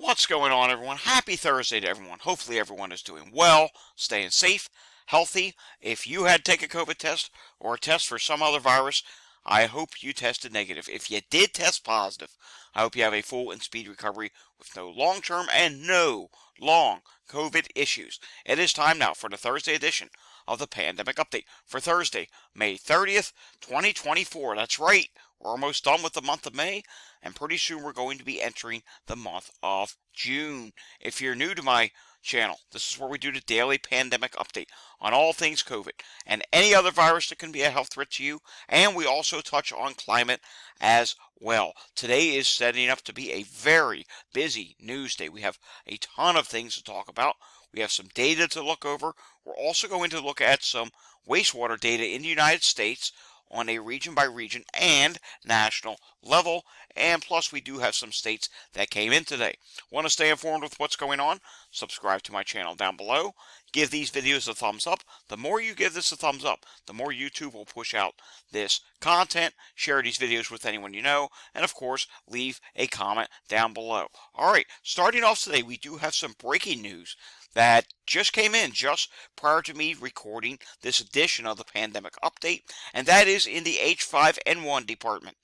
What's going on, everyone? Happy Thursday to everyone. Hopefully everyone is doing well, staying safe, healthy. If you had to take a COVID test or a test for some other virus, I hope you tested negative. If you did test positive, I hope you have a full and speedy recovery with no long-term and no long COVID issues. It is time now for the Thursday edition of the Pandemic Update for Thursday, May 30th, 2024. That's right. We're almost done with the month of May, and pretty soon we're going to be entering the month of June. If you're new to my channel, this is where we do the daily pandemic update on all things COVID and any other virus that can be a health threat to you, and we also touch on climate as well. Today is setting up to be a very busy news day. We have a ton of things to talk about. We have some data to look over. We're also going to look at some wastewater data in the United States on a region by region and national level, and plus we do have some states that came in today. Want to stay informed with what's going on? Subscribe to my channel down below. Give these videos a thumbs up. The more you give this a thumbs up, the more YouTube will push out this content. Share these videos with anyone you know, and of course leave a comment down below. Alright, starting off today, we do have some breaking news that just came in just prior to me recording this edition of the Pandemic Update, and that is in the H5N1 department.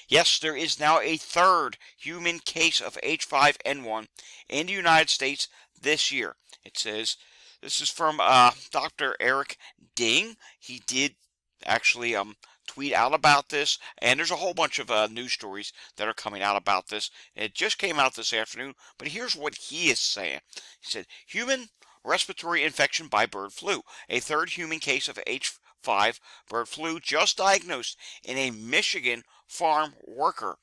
Yes, there is now a third human case of H5N1 in the United States this year. It says, this is from Dr. Eric Ding. He did actually tweet out about this, and there's a whole bunch of news stories that are coming out about this. It just came out this afternoon, but here's what he is saying. He said, human respiratory infection by bird flu. A third human case of H5 bird flu just diagnosed in a Michigan farm worker.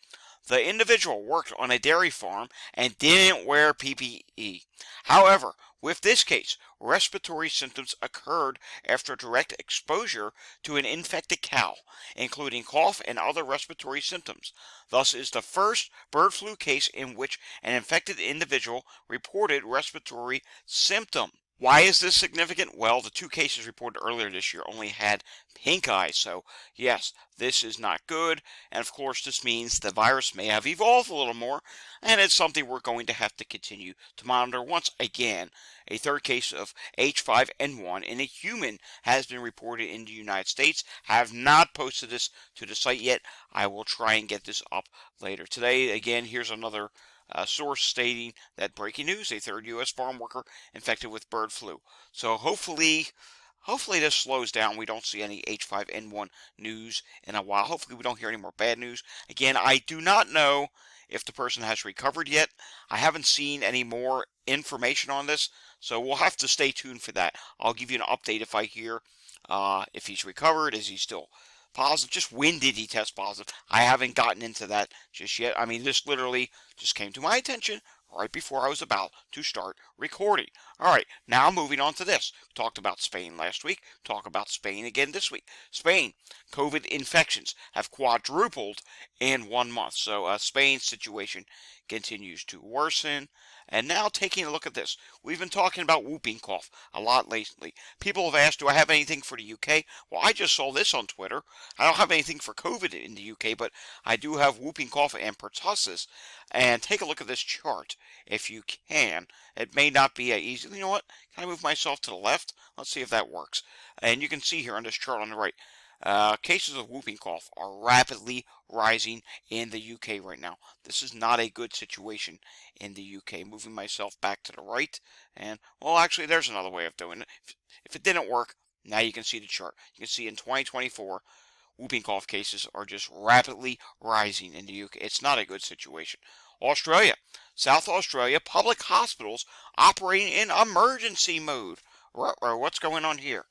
The individual worked on a dairy farm and didn't wear PPE. However, with this case, respiratory symptoms occurred after direct exposure to an infected cow, including cough and other respiratory symptoms. Thus is the first bird flu case in which an infected individual reported respiratory symptom. Why is this significant? Well, the two cases reported earlier this year only had pink eye, so yes, this is not good, and of course this means the virus may have evolved a little more, and it's something we're going to have to continue to monitor. Once again, a third case of H5N1 in a human has been reported in the United States. I have not posted this to the site yet. I will try and get this up later today. Again, here's another source stating that breaking news, a third U.S. farm worker infected with bird flu. So hopefully this slows down. We don't see any H5N1 news in a while. Hopefully we don't hear any more bad news. Again, I do not know if the person has recovered yet. I haven't seen any more information on this, so we'll have to stay tuned for that. I'll give you an update if I hear if he's recovered. Is he still positive? Just when did he test positive? I haven't gotten into that just yet. I mean, this literally just came to my attention right before I was about to start recording. Alright, now moving on to this. We talked about Spain last week. Talk about Spain again this week. Spain, COVID infections have quadrupled in 1 month. So Spain's situation continues to worsen. And now taking a look at this. We've been talking about whooping cough a lot lately. People have asked, do I have anything for the UK? Well, I just saw this on Twitter. I don't have anything for COVID in the UK, but I do have whooping cough and pertussis. And take a look at this chart if you can. It may not be easy. You know what? Can I move myself to the left? Let's see if that works. And you can see here on this chart on the right, cases of whooping cough are rapidly rising in the UK right now. This is not a good situation in the UK. Moving myself back to the right, and well, actually, there's another way of doing it. If it didn't work, now you can see the chart. You can see in 2024, whooping cough cases are just rapidly rising in the UK. It's not a good situation. Australia, South Australia, public hospitals operating in emergency mode. What's going on here?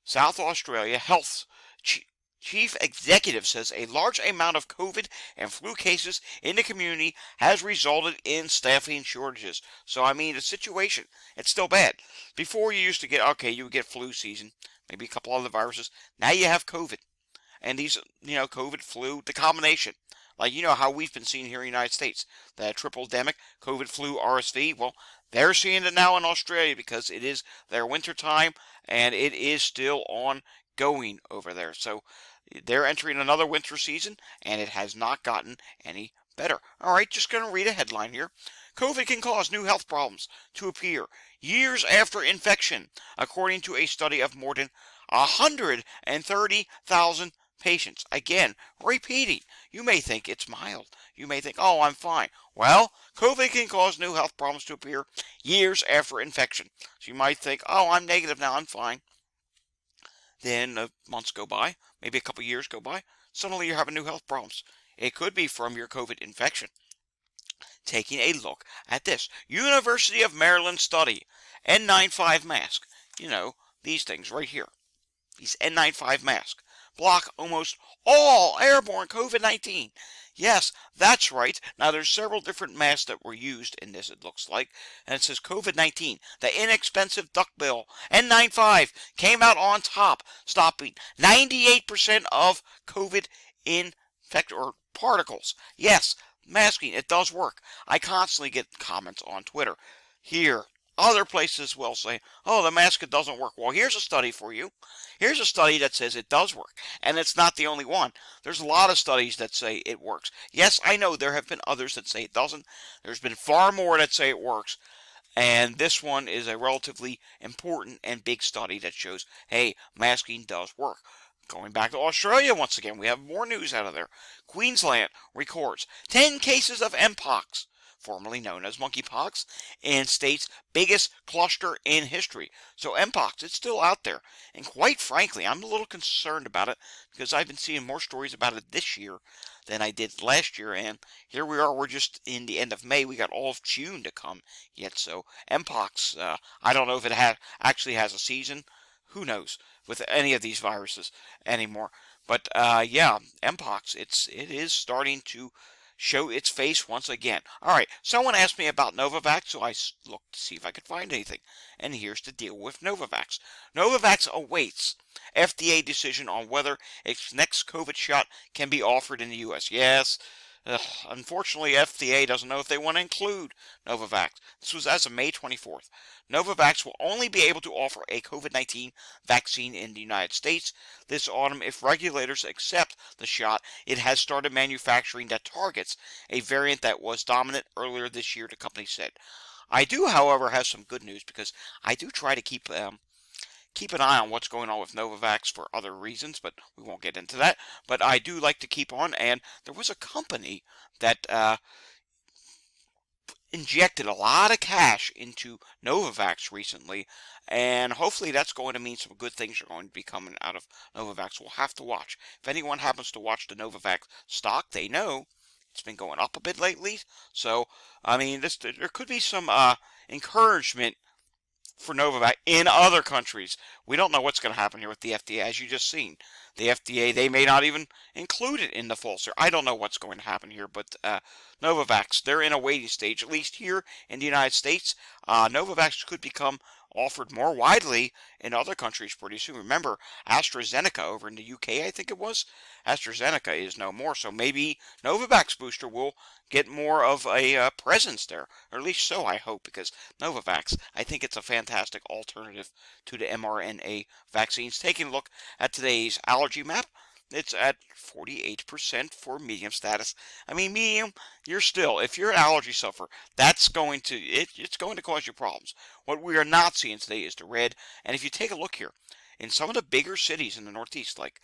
South Australia Health Chief Executive says a large amount of COVID and flu cases in the community has resulted in staffing shortages. So, I mean, the situation, it's still bad. Before you used to get, okay, you would get flu season, maybe a couple other viruses. Now you have COVID. And these, COVID, flu, the combination. Like, how we've been seeing here in the United States. The triple-demic, COVID, flu, RSV. Well, they're seeing it now in Australia because it is their winter time and it is still ongoing over there. So they're entering another winter season and it has not gotten any better. All right, just going to read a headline here. COVID can cause new health problems to appear years after infection, according to a study of more than 130,000 patients. Again, repeating, you may think it's mild. You may think, oh, I'm fine. Well, COVID can cause new health problems to appear years after infection. So you might think, oh, I'm negative now, I'm fine. Then months go by, maybe a couple years go by, suddenly you're having new health problems. It could be from your COVID infection. Taking a look at this University of Maryland study, N95 mask. You know, these things right here. These N95 masks block almost all airborne COVID-19. Yes, that's right. Now, there's several different masks that were used in this, it looks like. And it says COVID-19. The inexpensive duckbill N95 came out on top, stopping 98% of COVID infected or particles. Yes, masking, it does work. I constantly get comments on Twitter. Here, other places will say, oh, the mask, it doesn't work. Well, here's a study for you. Here's a study that says it does work. And it's not the only one. There's a lot of studies that say it works. Yes, I know there have been others that say it doesn't. There's been far more that say it works. And this one is a relatively important and big study that shows, hey, masking does work. Going back to Australia once again, we have more news out of there. Queensland records 10 cases of Mpox, formerly known as monkeypox, in state's biggest cluster in history. So Mpox, it's still out there. And quite frankly, I'm a little concerned about it because I've been seeing more stories about it this year than I did last year. And here we are, we're just in the end of May. We got all of June to come yet. So Mpox, I don't know if it actually has a season. Who knows with any of these viruses anymore. But yeah, Mpox, it is starting to show its face once again. All right, someone asked me about Novavax, so I looked to see if I could find anything. And here's the deal with Novavax. Novavax awaits FDA decision on whether its next COVID shot can be offered in the U.S. Yes, unfortunately, FDA doesn't know if they want to include Novavax. This was as of May 24th. Novavax will only be able to offer a COVID-19 vaccine in the United States this autumn if regulators accept the shot it has started manufacturing that targets a variant that was dominant earlier this year, the company said. I do, however, have some good news because I do try to keep an eye on what's going on with Novavax for other reasons, but we won't get into that. But I do like to keep on, and there was a company that injected a lot of cash into Novavax recently, and hopefully that's going to mean some good things are going to be coming out of Novavax. We'll have to watch. If anyone happens to watch the Novavax stock, they know it's been going up a bit lately. So, I mean, there could be some encouragement for Novavax in other countries. We don't know what's going to happen here with the FDA, as you just seen. The FDA, they may not even include it in the full series. I don't know what's going to happen here, but Novavax, they're in a waiting stage, at least here in the United States. Novavax could become offered more widely in other countries pretty soon. Remember, AstraZeneca over in the UK, I think it was, AstraZeneca is no more, so maybe Novavax booster will get more of a presence there, or at least so I hope, because Novavax, I think it's a fantastic alternative to the mRNA vaccines. Taking a look at today's allergy map, it's at 48% for medium status. I mean, medium, if you're an allergy sufferer, it's going to cause you problems. What we are not seeing today is the red. And if you take a look here, in some of the bigger cities in the Northeast, like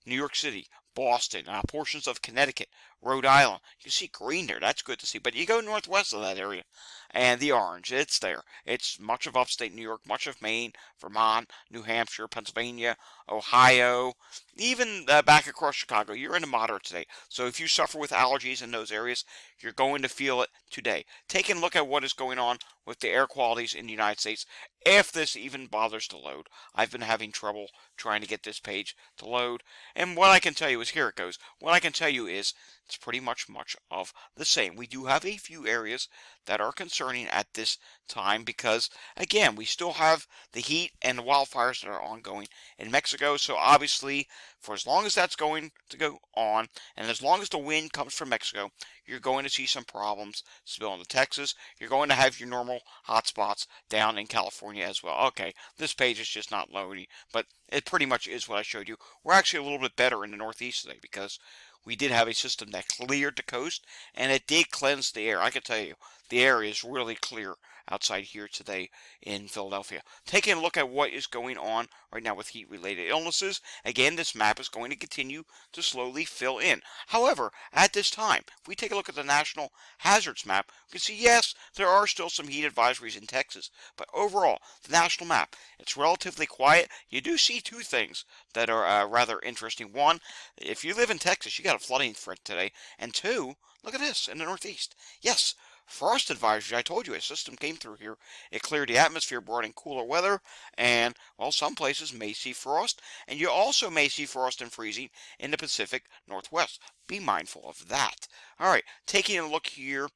New York City, Boston, portions of Connecticut, Rhode Island, you see green there. That's good to see. But you go northwest of that area, and the orange, it's there. It's much of upstate New York, much of Maine, Vermont, New Hampshire, Pennsylvania, Ohio, even back across Chicago. You're in the moderate today. So if you suffer with allergies in those areas, you're going to feel it today. Taking a look at what is going on with the air qualities in the United States, if this even bothers to load. I've been having trouble trying to get this page to load. And what I can tell you is, here it goes. What I can tell you is, it's pretty much of the same. We do have a few areas that are concerning at this time because, again, we still have the heat and the wildfires that are ongoing in Mexico. So obviously, for as long as that's going to go on, and as long as the wind comes from Mexico, you're going to see some problems spilling to Texas. You're going to have your normal hotspots down in California as well. Okay, this page is just not loading, but it pretty much is what I showed you. We're actually a little bit better in the Northeast today because we did have a system that cleared the coast, and it did cleanse the air. I can tell you, the air is really clear outside here today in Philadelphia. Taking a look at what is going on right now with heat-related illnesses, again, this map is going to continue to slowly fill in. However, at this time, if we take a look at the national hazards map, we can see, yes, there are still some heat advisories in Texas, but overall, the national map, it's relatively quiet. You do see two things that are rather interesting. One, if you live in Texas, you got a flooding threat today, and two, look at this in the Northeast. Yes, frost advisory. I told you a system came through here. It cleared the atmosphere, brought in cooler weather, and, well, some places may see frost, and you also may see frost and freezing in the Pacific Northwest. Be mindful of that. All right, taking a look here,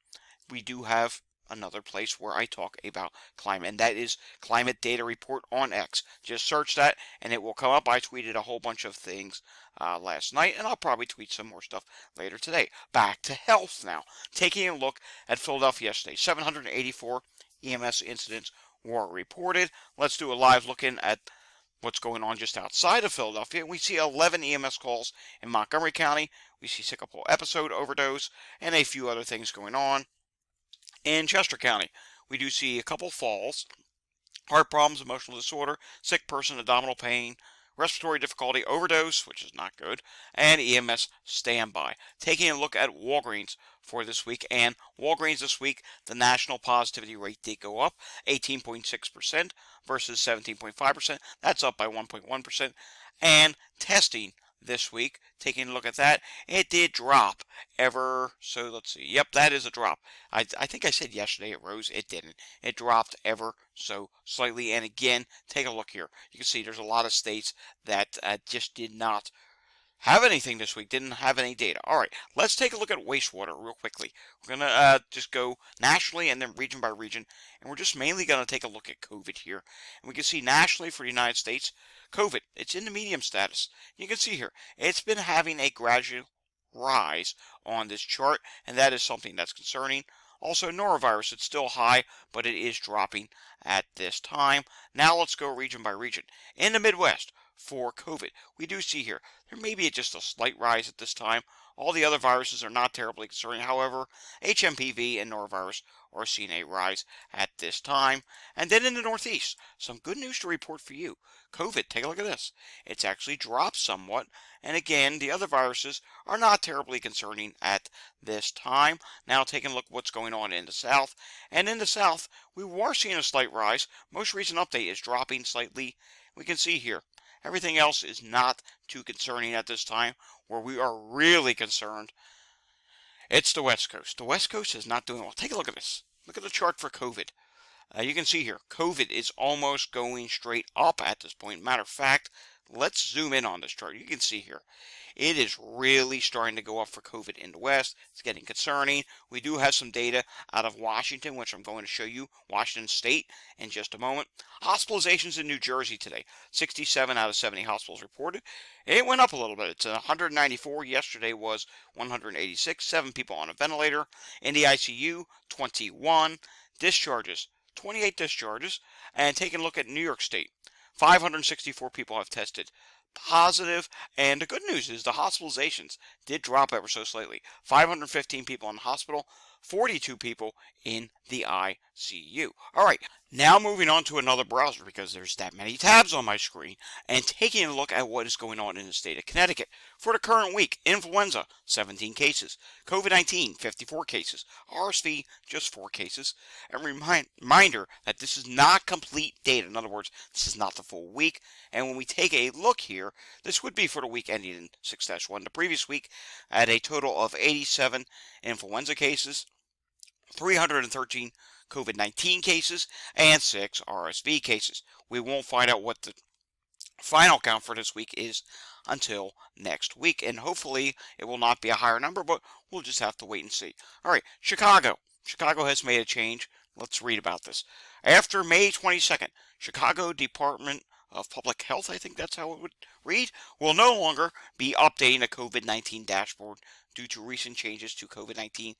we do have another place where I talk about climate, and that is Climate Data Report on X. Just search that, and it will come up. I tweeted a whole bunch of things last night, and I'll probably tweet some more stuff later today. Back to health now. Taking a look at Philadelphia yesterday, 784 EMS incidents were reported. Let's do a live look-in at what's going on just outside of Philadelphia. We see 11 EMS calls in Montgomery County. We see a couple episode overdose and a few other things going on. In Chester County, we do see a couple falls, heart problems, emotional disorder, sick person, abdominal pain, respiratory difficulty, overdose, which is not good, and EMS standby. Taking a look at Walgreens for this week, and Walgreens this week, the national positivity rate did go up, 18.6% versus 17.5%. That's up by 1.1%. And testing this week, taking a look at that, it did drop ever so. Let's see. Yep, that is a drop. I think I said yesterday it rose. It didn't. It dropped ever so slightly. And again, take a look here. You can see there's a lot of states that just did not have anything this week, didn't have any data. All right, let's take a look at wastewater real quickly. We're going to just go nationally and then region by region, and we're just mainly going to take a look at COVID here. And we can see nationally for the United States, COVID, it's in the medium status. You can see here, it's been having a gradual rise on this chart, and that is something that's concerning. Also, norovirus, it's still high, but it is dropping at this time. Now let's go region by region. In the Midwest, for COVID, we do see here, there may be just a slight rise at this time. All the other viruses are not terribly concerning. However, HMPV and norovirus are seeing a rise at this time. And then in the Northeast, some good news to report for you. COVID, take a look at this. It's actually dropped somewhat. And again, the other viruses are not terribly concerning at this time. Now taking a look at what's going on in the South. And in the South, we were seeing a slight rise. Most recent update is dropping slightly. We can see here, everything else is not too concerning at this time. Where we are really concerned, it's the West Coast. The West Coast is not doing well. Take a look at this. Look at the chart for COVID. You can see here, COVID is almost going straight up at this point. Matter of fact, let's zoom in on this chart. You can see here, it is really starting to go up for COVID in the West. It's getting concerning. We do have some data out of Washington, which I'm going to show you, Washington State, in just a moment. Hospitalizations in New Jersey today, 67 out of 70 hospitals reported. It went up a little bit. It's 194. Yesterday was 186. 7 people on a ventilator. In the ICU, 21. Discharges, 28 discharges. And taking a look at New York State, 564 people have tested positive, and the good news is the hospitalizations did drop ever so slightly. 515 people in the hospital, 42 people in the ICU. All right, now moving on to another browser because there's that many tabs on my screen, and taking a look at what is going on in the state of Connecticut. For the current week, influenza, 17 cases. COVID-19, 54 cases. RSV, just 4 cases. And reminder that this is not complete data. In other words, this is not the full week. And when we take a look here, this would be for the week ending in 6-1. The previous week had a total of 87 influenza cases, 313 COVID-19 cases, and 6 RSV cases. We won't find out what the final count for this week is until next week, and hopefully it will not be a higher number, but we'll just have to wait and see. All right, Chicago. Chicago has made a change. Let's read about this. After May 22nd, Chicago Department of Public Health, I think that's how it would read, will no longer be updating a COVID-19 dashboard due to recent changes to COVID-19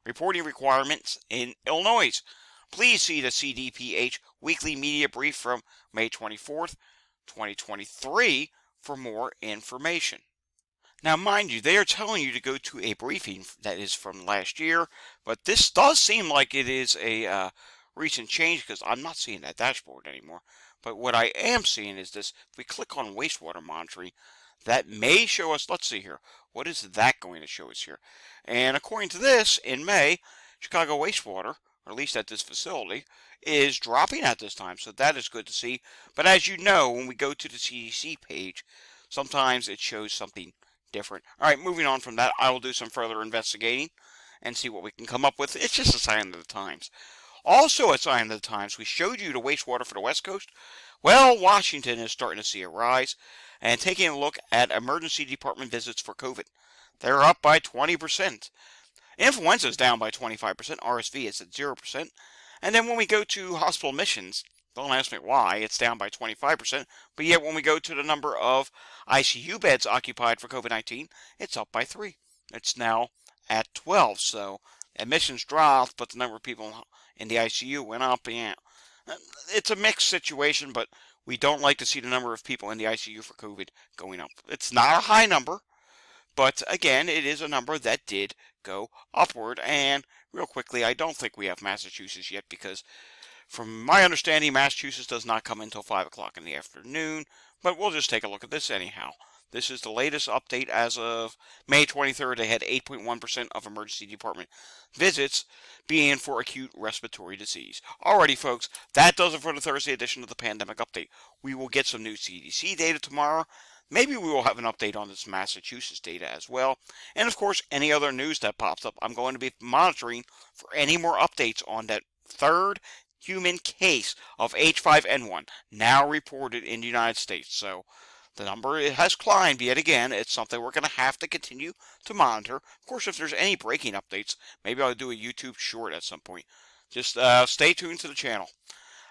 reporting requirements in Illinois. Please see the CDPH weekly media brief from May 24th, 2023 for more information. Now, mind you, they are telling you to go to a briefing that is from last year, but this does seem like it is a recent change because I'm not seeing that dashboard anymore. But what I am seeing is this. If we click on wastewater monitoring, that may show us, let's see here, what is that going to show us here? And according to this, in May, Chicago wastewater, or at least at this facility, is dropping at this time, so that is good to see. But as you know, when we go to the CDC page, sometimes it shows something different. All right, moving on from that, I will do some further investigating and see what we can come up with. It's just a sign of the times. Also, a sign of the times, we showed you the wastewater for the West Coast. Well, Washington is starting to see a rise, and taking a look at emergency department visits for COVID. They're up by 20%. Influenza is down by 25%. RSV is at 0%. And then when we go to hospital admissions, don't ask me why, it's down by 25%. But yet when we go to the number of ICU beds occupied for COVID-19, it's up by 3. It's now at 12. So admissions dropped, but the number of people in the ICU went up. Yeah, it's a mixed situation, but we don't like to see the number of people in the ICU for COVID going up. It's not a high number, but again, it is a number that did go upward. And real quickly, I don't think we have Massachusetts yet because from my understanding, Massachusetts does not come until 5 o'clock in the afternoon, but we'll just take a look at this anyhow. This is the latest update as of May 23rd. They had 8.1% of emergency department visits being for acute respiratory disease. Alrighty, folks, that does it for the Thursday edition of the Pandemic Update. We will get some new CDC data tomorrow. Maybe we will have an update on this Massachusetts data as well. And of course, any other news that pops up, I'm going to be monitoring for any more updates on that third human case of H5N1 now reported in the United States. So the number has climbed yet again. It's something we're going to have to continue to monitor. Of course, if there's any breaking updates, maybe I'll do a YouTube short at some point. Just stay tuned to the channel.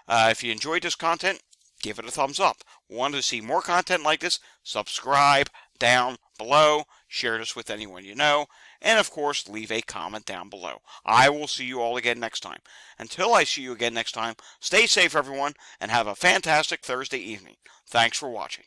If you enjoyed this content, give it a thumbs up. Want to see more content like this? Subscribe down below. Share this with anyone you know. And of course, leave a comment down below. I will see you all again next time. Until I see you again next time, stay safe, everyone, and have a fantastic Thursday evening. Thanks for watching.